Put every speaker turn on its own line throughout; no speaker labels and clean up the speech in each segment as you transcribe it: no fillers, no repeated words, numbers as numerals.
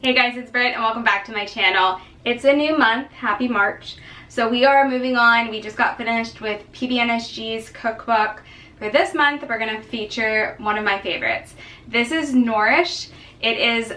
Hey guys, it's Britt and welcome back to my channel. It's a new month, happy March. So we are moving on. We just got finished with PBNSG's cookbook. For this month, we're gonna feature one of my favorites. This is Nourish. It is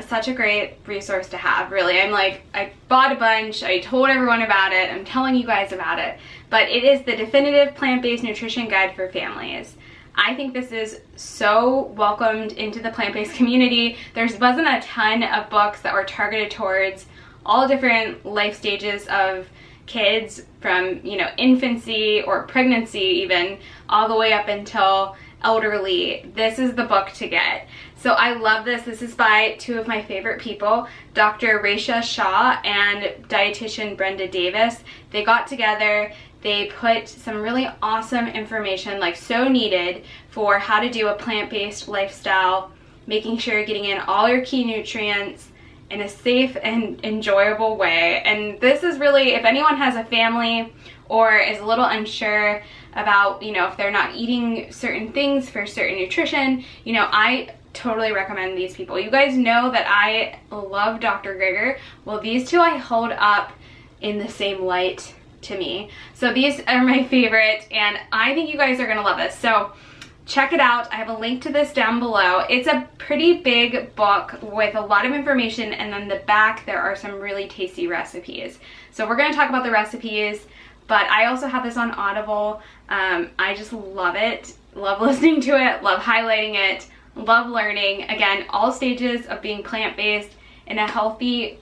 such a great resource to have, really. I bought a bunch, I told everyone about it, I'm telling you guys about it, but it is the definitive plant-based nutrition guide for families. I think this is so welcomed into the plant-based community. There wasn't a ton of books that were targeted towards all different life stages of kids, from, you know, infancy or pregnancy even, all the way up until elderly. This is the book to get. So I love this. This is by two of my favorite people, Dr. Raisha Shah and dietitian Brenda Davis. They got together. They put some really awesome information, like so needed, for how to do a plant-based lifestyle, making sure you're getting in all your key nutrients in a safe and enjoyable way. And this is really, if anyone has a family or is a little unsure about, you know, if they're not eating certain things for certain nutrition, you know, I totally recommend these people. You guys know that I love Dr. Greger. Well, these two I hold up in the same light to me. So these are my favorite, and I think you guys are gonna love this. So check it out. I have a link to this down below. It's a pretty big book with a lot of information, and then the back there are some really tasty recipes. So we're gonna talk about the recipes, but I also have this on Audible. I just love it. Love listening to it, love highlighting it, love learning. Again, all stages of being plant-based in a healthy,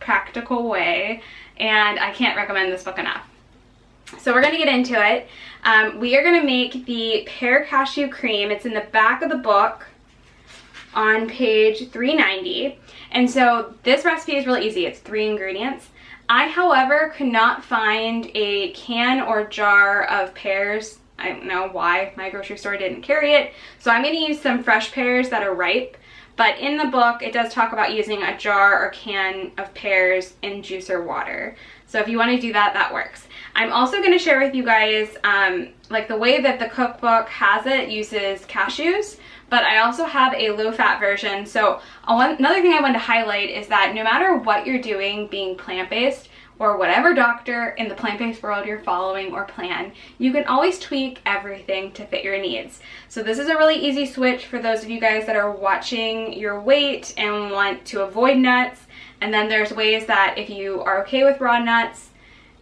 practical way, and I can't recommend this book enough. So we're gonna get into it. We are gonna make the pear cashew cream. It's in the back of the book on page 390. And so this recipe is really easy. It's 3 ingredients. I, however, could not find a can or jar of pears. I don't know why my grocery store didn't carry it. So I'm gonna use some fresh pears that are ripe. But in the book, it does talk about using a jar or can of pears in juice or water. So if you want to do that, that works. I'm also going to share with you guys, like the way that the cookbook has it uses cashews, but I also have a low-fat version. So another thing I wanted to highlight is that no matter what you're doing, being plant-based, or whatever doctor in the plant-based world you're following or plan, you can always tweak everything to fit your needs. So this is a really easy switch for those of you guys that are watching your weight and want to avoid nuts. And then there's ways that if you are okay with raw nuts,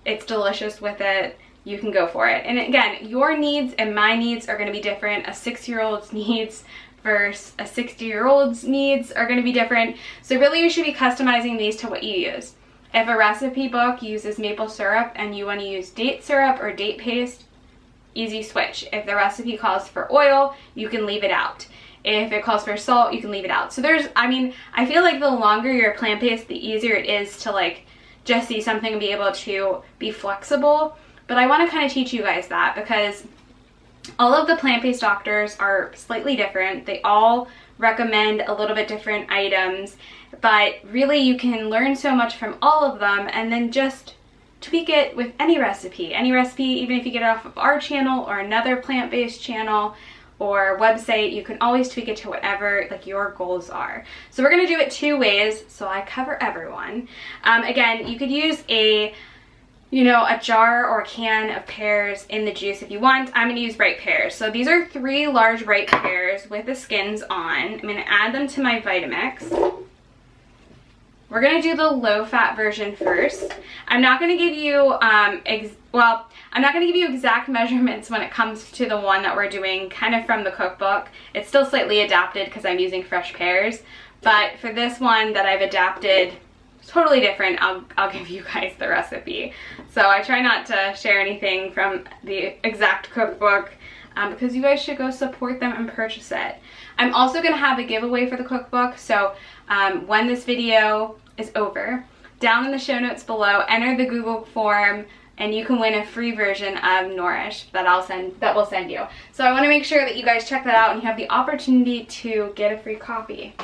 it's delicious with it, you can go for it. And again, your needs and my needs are gonna be different. A 6-year-old's needs versus a 60-year-old's needs are gonna be different. So really you should be customizing these to what you use. If a recipe book uses maple syrup and you want to use date syrup or date paste, easy switch. If the recipe calls for oil, you can leave it out. If it calls for salt, you can leave it out. So I feel like the longer you're plant-based, the easier it is to like just see something and be able to be flexible. But I want to kind of teach you guys that, because all of the plant-based doctors are slightly different. They all recommend a little bit different items, but really you can learn so much from all of them and then just tweak it with any recipe, even if you get it off of our channel or another plant-based channel or website, you can always tweak it to whatever like your goals are. So we're gonna do it 2 ways, so I cover everyone. Again, you could use a jar or a can of pears in the juice if you want. I'm gonna use ripe pears. So these are 3 large ripe pears with the skins on. I'm gonna add them to my Vitamix. We're gonna do the low-fat version first. I'm not gonna give you, I'm not gonna give you exact measurements when it comes to the one that we're doing kind of from the cookbook. It's still slightly adapted because I'm using fresh pears, but for this one that I've adapted, totally different, I'll give you guys the recipe. So I try not to share anything from the exact cookbook because you guys should go support them and purchase it. I'm also gonna have a giveaway for the cookbook, so when this video is over, down in the show notes below, enter the Google form and you can win a free version of Nourish that we'll send you. So I want to make sure that you guys check that out and you have the opportunity to get a free copy.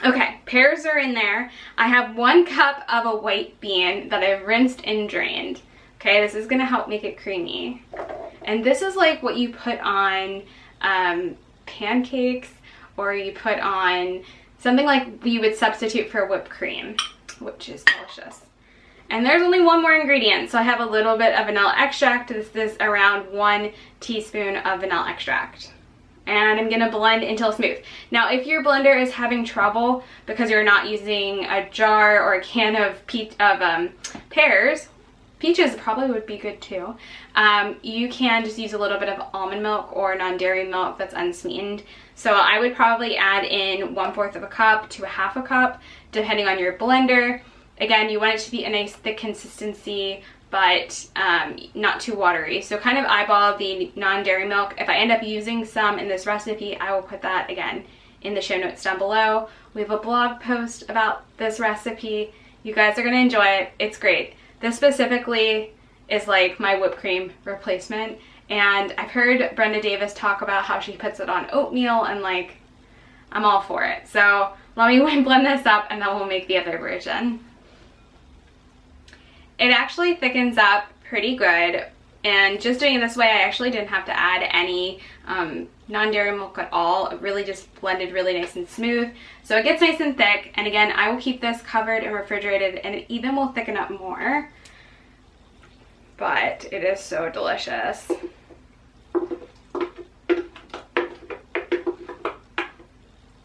Okay, pears are in there. I have 1 cup of a white bean that I've rinsed and drained. Okay, this is gonna help make it creamy. And this is like what you put on pancakes, or you put on something like you would substitute for whipped cream, which is delicious. And there's only one more ingredient, so I have a little bit of vanilla extract. This is around 1 teaspoon of vanilla extract. And I'm gonna blend until smooth. Now, if your blender is having trouble because you're not using a jar or a can of pears, peaches probably would be good too. You can just use a little bit of almond milk or non-dairy milk that's unsweetened. So I would probably add in 1/4 of a cup to a 1/2 cup, depending on your blender. Again, you want it to be a nice thick consistency, but not too watery. So kind of eyeball the non-dairy milk. If I end up using some in this recipe, I will put that again in the show notes down below. We have a blog post about this recipe. You guys are gonna enjoy it. It's great. This specifically is like my whipped cream replacement. And I've heard Brenda Davis talk about how she puts it on oatmeal, and like, I'm all for it. So let me blend this up and then we'll make the other version. It actually thickens up pretty good, and just doing it this way, I actually didn't have to add any non-dairy milk at all. It really just blended really nice and smooth. So it gets nice and thick, and again, I will keep this covered and refrigerated, and it even will thicken up more. But it is so delicious.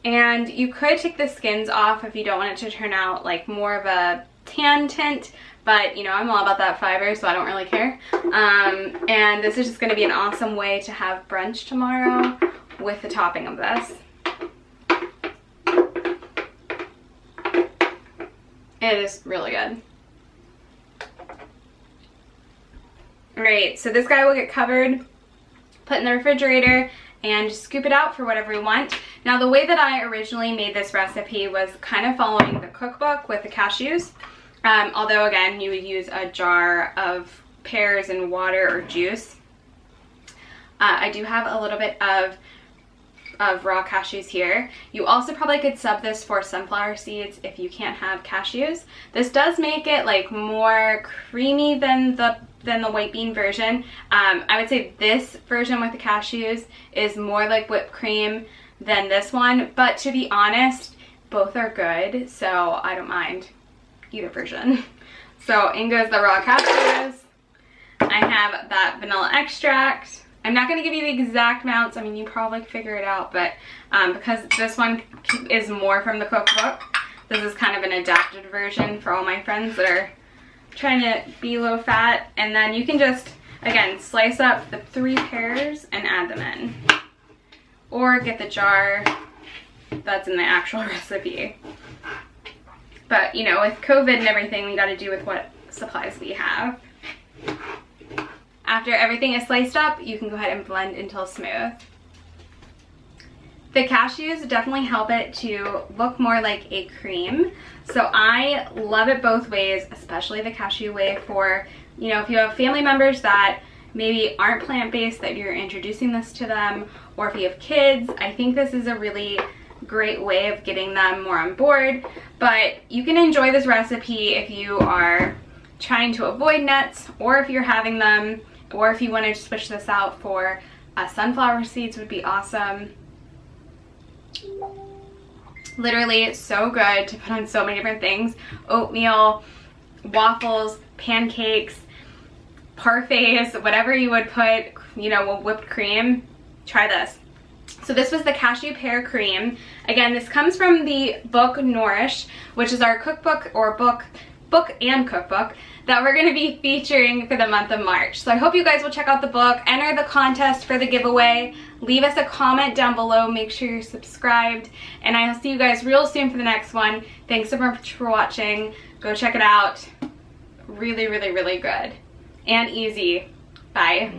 And you could take the skins off if you don't want it to turn out like more of a tan tint, but you know, I'm all about that fiber, so I don't really care. And this is just going to be an awesome way to have brunch tomorrow with the topping of this. It is really good. Alright, so this guy will get covered, put in the refrigerator, and just scoop it out for whatever we want. Now, the way that I originally made this recipe was kind of following the cookbook with the cashews. Although, again, you would use a jar of pears and water or juice. I do have a little bit of raw cashews here. You also probably could sub this for sunflower seeds if you can't have cashews. This does make it like more creamy than the white bean version. I would say this version with the cashews is more like whipped cream than this one, but to be honest, both are good, so I don't mind either version. So in goes the raw cashews. I have that vanilla extract. I'm not going to give you the exact amounts. I mean, you probably figure it out, but because this one is more from the cookbook, this is kind of an adapted version for all my friends that are trying to be low fat. And then you can just, again, slice up the 3 pears and add them in. Or get the jar that's in the actual recipe. But, you know, with COVID and everything, we got to do with what supplies we have. After everything is sliced up, you can go ahead and blend until smooth. The cashews definitely help it to look more like a cream. So I love it both ways, especially the cashew way for, you know, if you have family members that maybe aren't plant-based, that you're introducing this to them, or if you have kids, I think this is a really great way of getting them more on board. But you can enjoy this recipe if you are trying to avoid nuts, or if you're having them, or if you want to switch this out for sunflower seeds would be awesome. Literally, it's so good to put on so many different things. Oatmeal, waffles, pancakes, parfaits, whatever you would put, you know, whipped cream. Try this. So this was the cashew pear cream. Again, this comes from the book Nourish, which is our cookbook, or book and cookbook that we're going to be featuring for the month of March. So I hope you guys will check out the book, enter the contest for the giveaway, leave us a comment down below, make sure you're subscribed, and I'll see you guys real soon for the next one. Thanks so much for watching. Go check it out. Really, really, really good and easy. Bye.